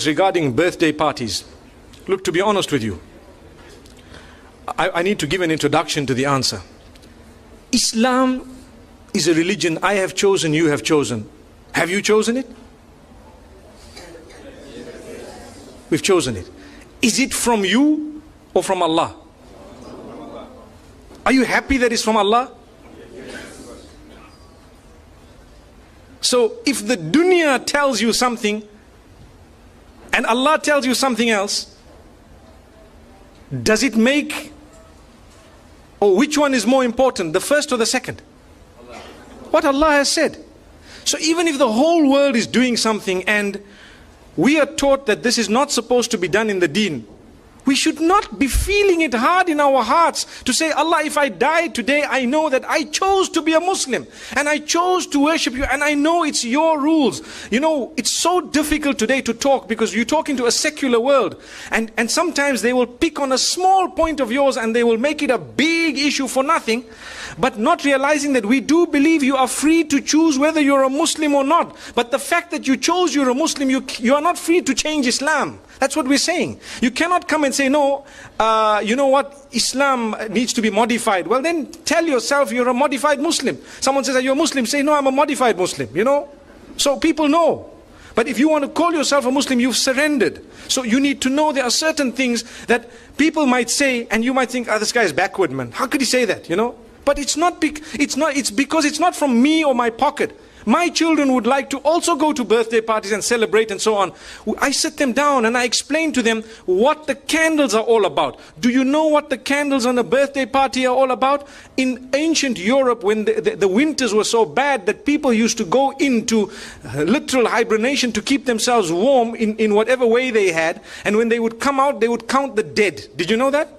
was regarding birthday parties. Look, to be honest with you, I need to give an introduction to the answer. Islam is a religion I have chosen, you have chosen. Have you chosen it? We've chosen it. Is it from you or from Allah? Are you happy that it's from Allah? So if the dunya tells you something and Allah tells you something else, does it make, or which one is more important, the first or the second? What Allah has said. So even if the whole world is doing something and we are taught that this is not supposed to be done in the deen, we should not be feeling it hard in our hearts to say, Allah, if I die today, I know that I chose to be a Muslim and I chose to worship you and I know it's your rules. You know, it's so difficult today to talk because you're talking to a secular world, and sometimes they will pick on a small point of yours and they will make it a big issue for nothing, but not realizing that we do believe you are free to choose whether you're a Muslim or not. But the fact that you chose you're a Muslim, you are not free to change Islam. That's what we're saying. You cannot come and say, no, you know what, Islam needs to be modified. Well, then tell yourself you're a modified Muslim. Someone says, are you a Muslim? Say, no, I'm a modified Muslim, you know. So people know. But if you want to call yourself a Muslim, you've surrendered. So you need to know there are certain things that people might say, and you might think, oh, this guy is backward, man. How could he say that, you know? But it's because it's not from me or my pocket. My children would like to also go to birthday parties and celebrate and so on. I sit them down and I explain to them what the candles are all about. Do you know what the candles on a birthday party are all about? In ancient Europe, when the winters were so bad that people used to go into literal hibernation to keep themselves warm in whatever way they had. And when they would come out, they would count the dead. Did you know that?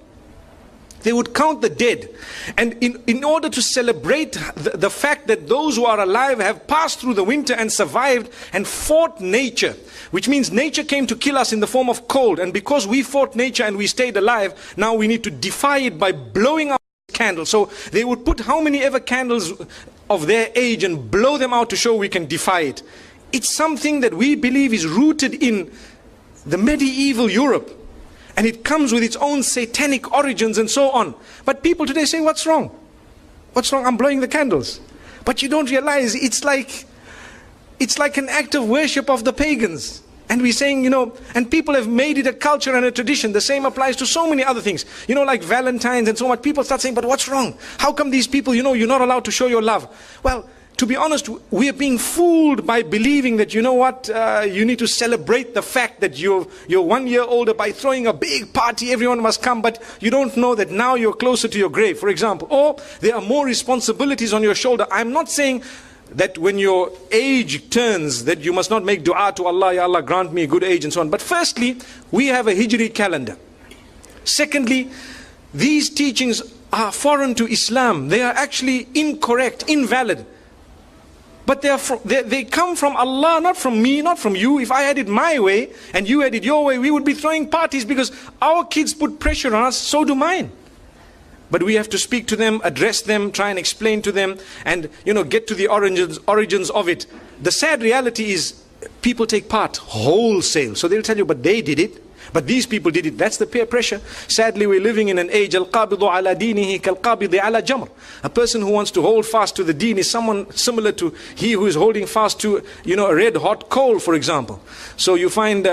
They would count the dead. And in order to celebrate the fact that those who are alive have passed through the winter and survived and fought nature, which means nature came to kill us in the form of cold, and because we fought nature and we stayed alive, now we need to defy it by blowing up candles. So they would put how many ever candles of their age and blow them out to show we can defy it. It's something that we believe is rooted in the medieval Europe. And it comes with its own satanic origins and so on. But people today say, what's wrong? What's wrong? I'm blowing the candles. But you don't realize it's like an act of worship of the pagans. And we're saying, you know, and people have made it a culture and a tradition. The same applies to so many other things. You know, like Valentine's and so on. People start saying, but what's wrong? How come these people, you know, you're not allowed to show your love? Well, to be honest, we are being fooled by believing that, you know what, you need to celebrate the fact that you're 1 year older by throwing a big party, everyone must come, but you don't know that now you're closer to your grave, for example. Or there are more responsibilities on your shoulder. I'm not saying that when your age turns that you must not make dua to Allah, Ya Allah grant me a good age and so on. But firstly, we have a Hijri calendar. Secondly, these teachings are foreign to Islam. They are actually incorrect, invalid. But they come from Allah, not from me, not from you. If I had it my way and you had it your way, we would be throwing parties because our kids put pressure on us, so do mine. But we have to speak to them, address them, try and explain to them, and, you know, get to the origins of it. The sad reality is people take part wholesale. So they'll tell you, but they did it. But these people did it. That's the peer pressure. Sadly, we're living in an age, al-qabidu ala dinihi kal-qabidi ala jamr. A person who wants to hold fast to the deen is someone similar to he who is holding fast to, you know, a red hot coal, for example. So you find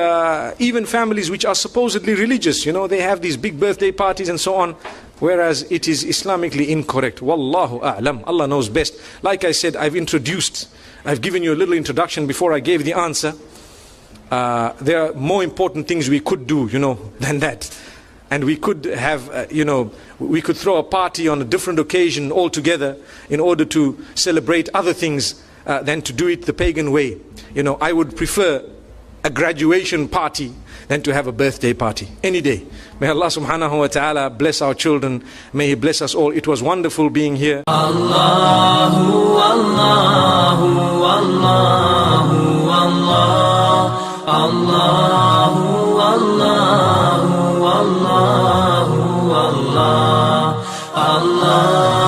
even families which are supposedly religious, you know, they have these big birthday parties and so on, whereas it is Islamically incorrect. Wallahu a'lam. Allah knows best. Like I said, I've given you a little introduction before I gave the answer. There are more important things we could do, you know, than that. And we could have, you know, we could throw a party on a different occasion altogether in order to celebrate other things than to do it the pagan way. You know, I would prefer a graduation party than to have a birthday party any day. May Allah subhanahu wa ta'ala bless our children. May He bless us all. It was wonderful being here. Allahu, Allahu, Allahu, Allah. Allahu, Allahu, Allahu, Allah, Allah.